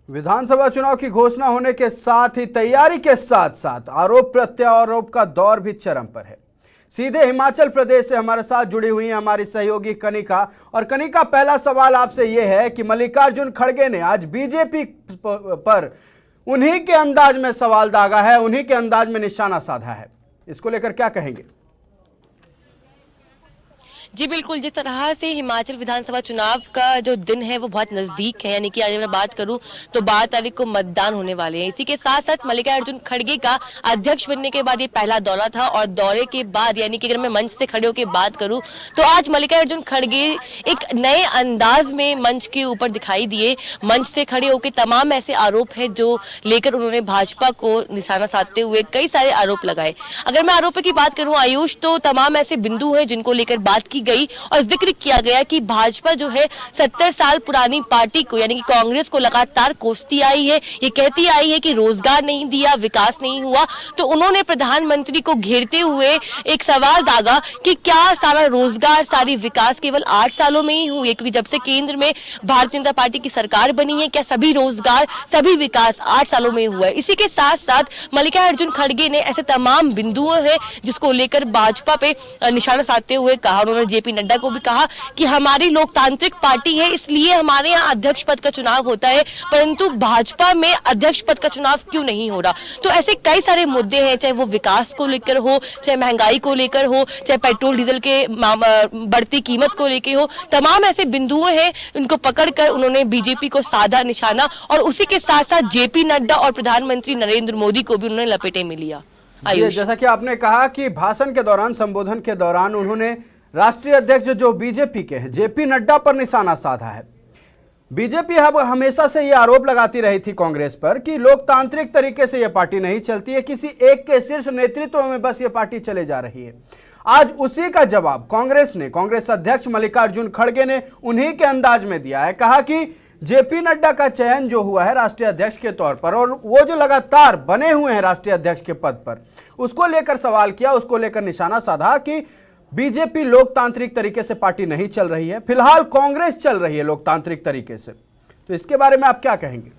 विधानसभा चुनाव की घोषणा होने के साथ ही तैयारी के साथ साथ आरोप प्रत्यारोप का दौर भी चरम पर है। सीधे हिमाचल प्रदेश से हमारे साथ जुड़ी हुई है हमारी सहयोगी कनिका। और कनिका, पहला सवाल आपसे यह है कि मल्लिकार्जुन खड़गे ने आज बीजेपी पर उन्हीं के अंदाज में सवाल दागा है, उन्हीं के अंदाज में निशाना साधा है। इसको लेकर क्या कहेंगे? जी बिल्कुल, जिस तरह से हिमाचल विधानसभा चुनाव का जो दिन है वो बहुत नजदीक है, यानी कि आज मैं बात करूं तो 12 तारीख को मतदान होने वाले हैं। इसी के साथ साथ मल्लिकार्जुन खड़गे का अध्यक्ष बनने के बाद ये पहला दौरा था और दौरे के बाद यानी कि अगर मैं मंच से खड़े होकर बात करूं तो आज मल्लिकार्जुन खड़गे एक नए अंदाज में मंच के ऊपर दिखाई दिए। मंच से खड़े होकर तमाम ऐसे आरोप है जो लेकर उन्होंने भाजपा को निशाना साधते हुए कई सारे आरोप लगाए। अगर मैं आरोपों की बात करूं आयुष, तो तमाम ऐसे बिंदु हैं जिनको लेकर बात की गई और जिक्र किया गया कि भाजपा जो है 70 साल पुरानी पार्टी को यानी कि कांग्रेस को लगातार कोसती आई है। ये कहती आई है कि रोजगार नहीं दिया, विकास नहीं हुआ। तो उन्होंने प्रधानमंत्री को घेरते हुए एक सवाल दागा कि क्या सारा रोजगार, सारी विकास केवल 8 सालों में ही हुई है? क्योंकि जब से केंद्र में भारतीय जनता पार्टी की सरकार बनी है, क्या सभी रोजगार, सभी विकास 8 सालों में हुआ है? इसी के साथ साथ मल्लिकार्जुन खड़गे ने ऐसे तमाम बिंदु हैं जिसको लेकर भाजपा पे निशाना साधते हुए कहा। उन्होंने जेपी नड्डा को भी कहा कि हमारी लोकतांत्रिक पार्टी है, इसलिए हमारे यहाँ अध्यक्ष पद का चुनाव होता है, परंतु भाजपा में अध्यक्ष पद का चुनाव क्यों नहीं हो रहा? तो ऐसे कई सारे मुद्दे हैं, चाहे वो विकास को लेकर हो, चाहे महंगाई को लेकर हो, चाहे पेट्रोल डीजल के बढ़ती कीमत को लेकर हो। तमाम ऐसे बिंदु हैं, उनको पकड़कर उन्होंने बीजेपी को साधा निशाना और उसी के साथ साथ जेपी नड्डा और प्रधानमंत्री नरेंद्र मोदी को भी उन्होंने लपेटे में लिया। जैसा कि आपने कहा कि भाषण के दौरान, संबोधन के दौरान उन्होंने राष्ट्रीय अध्यक्ष जो बीजेपी के हैं जेपी नड्डा पर निशाना साधा है। बीजेपी अब हमेशा से यह आरोप लगाती रही थी कांग्रेस पर कि लोकतांत्रिक तरीके से यह पार्टी नहीं चलती है, किसी एक के शीर्ष नेतृत्व में बस यह पार्टी चले जा रही है। आज उसी का जवाब कांग्रेस अध्यक्ष मल्लिकार्जुन खड़गे ने उन्हीं के अंदाज में दिया है। कहा कि जेपी नड्डा का चयन जो हुआ है राष्ट्रीय अध्यक्ष के तौर पर और वो जो लगातार बने हुए हैं राष्ट्रीय अध्यक्ष के पद पर, उसको लेकर सवाल किया, उसको लेकर निशाना साधा कि बीजेपी लोकतांत्रिक तरीके से पार्टी नहीं चल रही है, फिलहाल कांग्रेस चल रही है लोकतांत्रिक तरीके से। तो इसके बारे में आप क्या कहेंगे?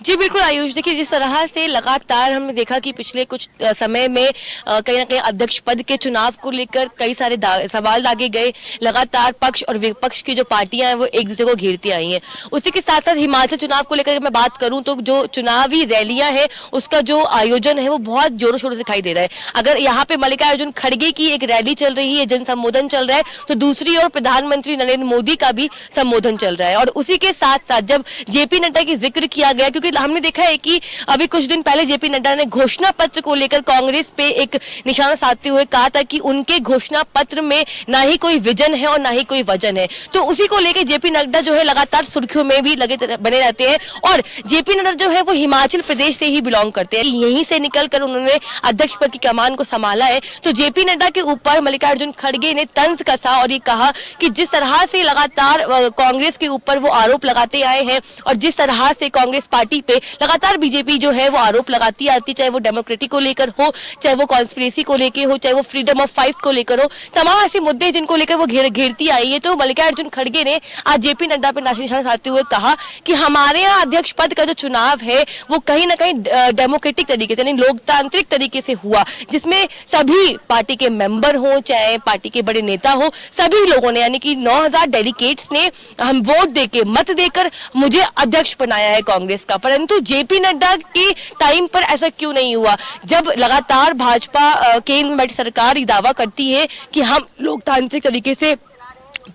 जी बिल्कुल आयुष, देखिए जिस तरह से लगातार हमने देखा कि पिछले कुछ समय में कहीं ना कहीं अध्यक्ष पद के चुनाव को लेकर कई सारे सवाल दागे गए। लगातार पक्ष और विपक्ष की जो पार्टियां हैं वो एक दूसरे को घेरती आई हैं। उसी के साथ साथ हिमाचल चुनाव को लेकर मैं बात करूं तो जो चुनावी रैलियां हैं उसका जो आयोजन है वो बहुत जोरों शोरों से दिखाई दे रहा है। अगर यहाँ पे मल्लिकार्जुन खड़गे की एक रैली चल रही है, जन संबोधन चल रहा है, तो दूसरी ओर प्रधानमंत्री नरेंद्र मोदी का भी संबोधन चल रहा है। और उसी के साथ साथ जब जेपी नड्डा की जिक्र किया गया, क्योंकि हमने देखा है कि अभी कुछ दिन पहले जेपी नड्डा ने घोषणा पत्र को लेकर कांग्रेस पे एक निशाना साधते हुए कहा था कि उनके घोषणा पत्र में ना ही कोई विजन है और ना ही कोई वजन है। तो उसी को लेकर जेपी नड्डा जो है लगातार सुर्खियों में भी बने रहते हैं। और जेपी नड्डा जो है वो हिमाचल प्रदेश से ही बिलोंग करते हैं, यहीं से निकलकर उन्होंने अध्यक्ष पद की कमान को संभाला है। तो जेपी नड्डा के ऊपर मल्लिकार्जुन खड़गे ने तंज कसा और ये कहा कि जिस तरह से लगातार कांग्रेस के ऊपर वो आरोप लगाते आए हैं और जिस तरह से कांग्रेस पार्टी पे लगातार बीजेपी जो है वो आरोप लगाती आती, चाहे वो डेमोक्रेटिक को लेकर हो, चाहे वो कॉन्स्पिरेसी को लेकर हो, चाहे वो फ्रीडम ऑफ फाइट को लेकर हो, तमाम ऐसे मुद्दे जिनको लेकर वो घेरती आई है। तो मल्लिकार्जुन खड़गे ने आज जेपी नड्डा पर निशाना साधते हुए कहा कि हमारे यहाँ अध्यक्ष पद का जो चुनाव है वो कहीं ना कहीं डेमोक्रेटिक तरीके से, यानी लोकतांत्रिक तरीके से हुआ, जिसमें सभी पार्टी के मेंबर हो, चाहे पार्टी के बड़े नेता हो, सभी लोगों ने यानी कि 9000 डेलीगेट्स ने हम वोट देके, मत देकर मुझे अध्यक्ष बनाया है कांग्रेस का। परंतु जेपी नड्डा के टाइम पर ऐसा क्यों नहीं हुआ? जब लगातार भाजपा केंद्र में बैठी सरकार ये दावा करती है कि हम लोकतांत्रिक तरीके से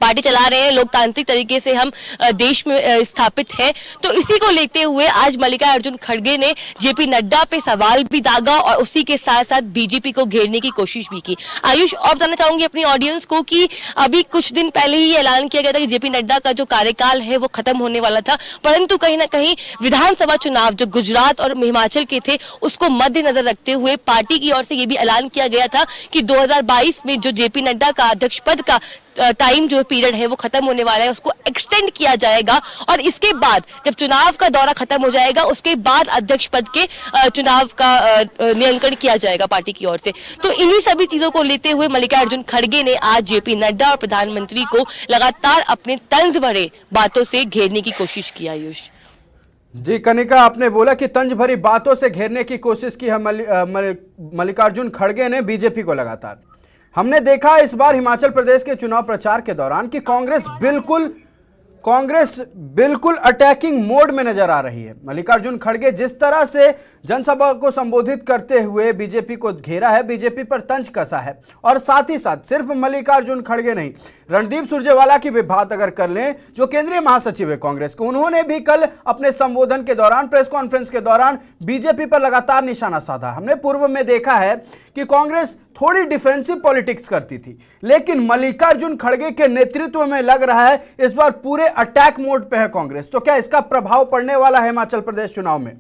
पार्टी चला रहे हैं, लोकतांत्रिक तरीके से हम देश में स्थापित हैं, तो इसी को लेते हुए आज मल्लिकार्जुन खड़गे ने जेपी नड्डा पे सवाल भी दागा और उसी के साथ साथ बीजेपी को घेरने की कोशिश भी की। आयुष, और बताना चाहूंगी अपनी ऑडियंस को कि अभी कुछ दिन पहले ही ऐलान किया गया था कि जेपी नड्डा का जो कार्यकाल है वो खत्म होने वाला था, परंतु कहीं ना कहीं विधानसभा चुनाव जो गुजरात और हिमाचल के थे उसको मद्देनजर रखते हुए पार्टी की ओर से ये भी ऐलान किया गया था कि 2022 में जो जेपी नड्डा का अध्यक्ष पद का टाइम जो पीरियड है वो खत्म होने वाला है उसको एक्सटेंड किया जाएगा और इसके बाद जब चुनाव का दौरा खत्म हो जाएगा उसके बाद अध्यक्ष पद के चुनाव का नियंत्रण किया जाएगा पार्टी की ओर से। तो इन्हीं सभी चीजों को लेते हुए मल्लिकार्जुन खड़गे ने आज जेपी नड्डा और प्रधानमंत्री को लगातार अपने तंज भरे बातों से घेरने की कोशिश की। आयुष जी, कनिका, आपने बोला कि तंज भरी बातों से घेरने की कोशिश की है मल्लिकार्जुन खड़गे ने बीजेपी को लगातार। हमने देखा इस बार हिमाचल प्रदेश के चुनाव प्रचार के दौरान कि कांग्रेस बिल्कुल अटैकिंग मोड में नजर आ रही है। मल्लिकार्जुन खड़गे जिस तरह से जनसभा को संबोधित करते हुए बीजेपी को घेरा है, बीजेपी पर तंज कसा है, और साथ ही साथ सिर्फ मल्लिकार्जुन खड़गे नहीं, रणदीप सुरजेवाला की भी बात अगर कर लें, जो केंद्रीय महासचिव है कांग्रेस के, उन्होंने भी कल अपने संबोधन के दौरान, प्रेस कॉन्फ्रेंस के दौरान बीजेपी पर लगातार निशाना साधा। हमने पूर्व में देखा है कि कांग्रेस थोड़ी डिफेंसिव पॉलिटिक्स करती थी, लेकिन मल्लिकार्जुन खड़गे के नेतृत्व में लग रहा है इस बार पूरे अटैक मोड पे है कांग्रेस। तो क्या इसका प्रभाव पड़ने वाला है हिमाचल प्रदेश चुनाव में?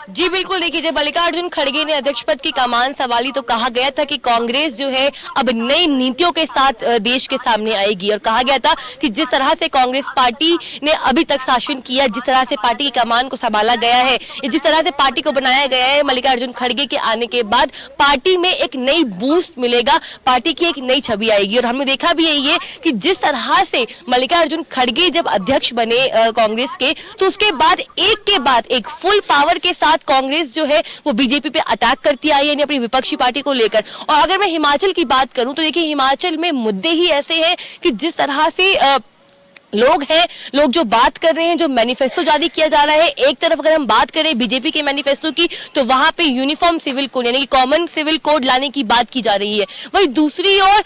जी बिल्कुल, देखिए जब मल्लिकार्जुन खड़गे ने अध्यक्ष पद की कमान संभाली तो कहा गया था कि कांग्रेस जो है अब नई नीतियों के साथ देश के सामने आएगी और कहा गया था कि जिस तरह से कांग्रेस पार्टी ने अभी तक शासन किया, जिस तरह से पार्टी की कमान को संभाला गया है, जिस तरह से पार्टी को बनाया गया है, मल्लिकार्जुन खड़गे के आने के बाद पार्टी में एक नई बूस्ट मिलेगा, पार्टी की एक नई छवि आएगी। और हमने देखा भी यही है कि जिस तरह से मल्लिकार्जुन खड़गे जब अध्यक्ष बने कांग्रेस के, तो उसके बाद एक फुल पावर के साथ कांग्रेस जो है वो बीजेपी पे अटैक करती आई है, यानी अपनी विपक्षी पार्टी को लेकर। और अगर मैं हिमाचल की बात करूं तो देखिए हिमाचल में मुद्दे ही ऐसे हैं कि जिस तरह से लोग जो बात कर रहे हैं, जो मैनिफेस्टो जारी किया जा रहा है, एक तरफ अगर हम बात करें बीजेपी के मैनिफेस्टो की तो वहां पे यूनिफॉर्म सिविल कोड यानी कि कॉमन सिविल कोड लाने की बात की जा रही है, वहीं दूसरी ओर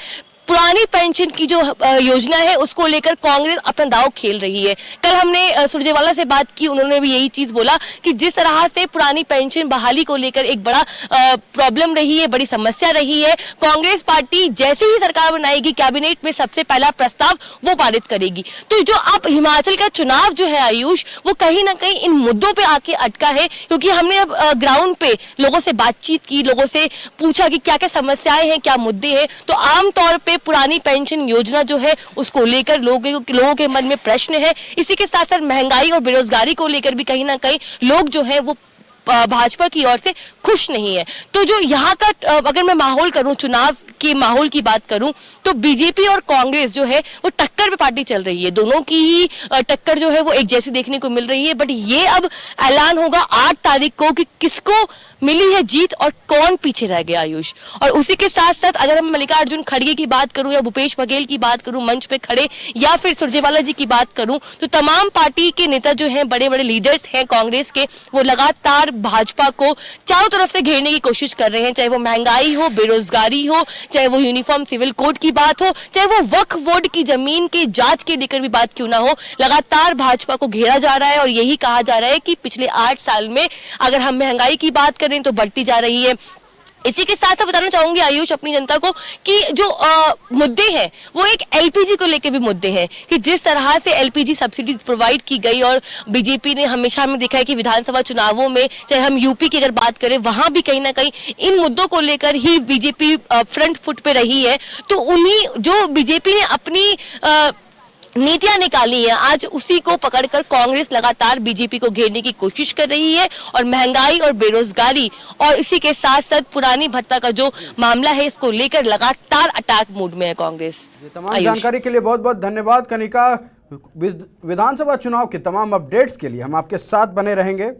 पुरानी पेंशन की जो योजना है उसको लेकर कांग्रेस अपना दांव खेल रही है। कल हमने सुरजेवाला से बात की, उन्होंने भी यही चीज बोला कि जिस तरह से पुरानी पेंशन बहाली को लेकर एक बड़ा प्रॉब्लम रही है, बड़ी समस्या रही है, कांग्रेस पार्टी जैसे ही सरकार बनाएगी कैबिनेट में सबसे पहला प्रस्ताव वो पारित करेगी। तो जो अब हिमाचल का चुनाव जो है आयुष, वो कहीं ना कहीं इन मुद्दों पे आके अटका है, क्योंकि हमने अब ग्राउंड पे लोगों से बातचीत की, लोगों से पूछा कि क्या क्या समस्याएं हैं, क्या मुद्दे हैं। तो आमतौर पे पुरानी पेंशन योजना जो है उसको लेकर लोगों के मन में प्रश्न है। इसी के साथ साथ महंगाई और बेरोजगारी को लेकर भी कहीं ना कहीं लोग जो है वो भाजपा की ओर से खुश नहीं है। तो जो यहाँ का अगर मैं माहौल करूं, चुनाव के माहौल की बात करूं, तो बीजेपी और कांग्रेस जो है वो टक्कर पे पार्टी चल रही है, दोनों की ही टक्कर जो है वो एक जैसी देखने को मिल रही है। बट ये अब ऐलान होगा 8 तारीख को कि किसको मिली है जीत और कौन पीछे रह गया आयुष। और उसी के साथ साथ अगर हम मल्लिकार्जुन खड़गे की बात करूं या भूपेश बघेल की बात करूं मंच पे खड़े, या फिर सुरजेवाला जी की बात करूं, तो तमाम पार्टी के नेता जो हैं, बड़े बड़े लीडर्स हैं कांग्रेस के, वो लगातार भाजपा को चारों तरफ से घेरने की कोशिश कर रहे हैं, चाहे वो महंगाई हो, बेरोजगारी हो, चाहे वो यूनिफॉर्म सिविल कोड की बात हो, चाहे वो वक्फ बोर्ड की जमीन के जांच के लेकर भी बात क्यों ना हो, लगातार भाजपा को घेरा जा रहा है। और यही कहा जा रहा है कि पिछले 8 साल में अगर हम महंगाई की बात करें तो बढ़ती जा रही है। इसी के साथ साथ बताना चाहूंगी आयुष अपनी जनता को कि जो मुद्दे हैं वो एक एलपीजी को लेकर भी मुद्दे हैं कि जिस तरह से एलपीजी सब्सिडी प्रोवाइड की गई, और बीजेपी ने हमेशा हमें देखा है कि विधानसभा चुनावों में, चाहे हम यूपी की अगर बात करें, वहां भी कहीं ना कहीं इन मुद्दों को लेकर ही बीजेपी फ्रंट फुट पे रही है। तो उन्हीं जो बीजेपी ने अपनी नीतियां निकाली हैं, आज उसी को पकड़कर कांग्रेस लगातार बीजेपी को घेरने की कोशिश कर रही है। और महंगाई और बेरोजगारी और इसी के साथ साथ पुरानी भत्ता का जो मामला है, इसको लेकर लगातार अटैक मोड में है कांग्रेस। तमाम जानकारी के लिए बहुत बहुत धन्यवाद कनिका। विधानसभा चुनाव के तमाम अपडेट्स के लिए हम आपके साथ बने रहेंगे।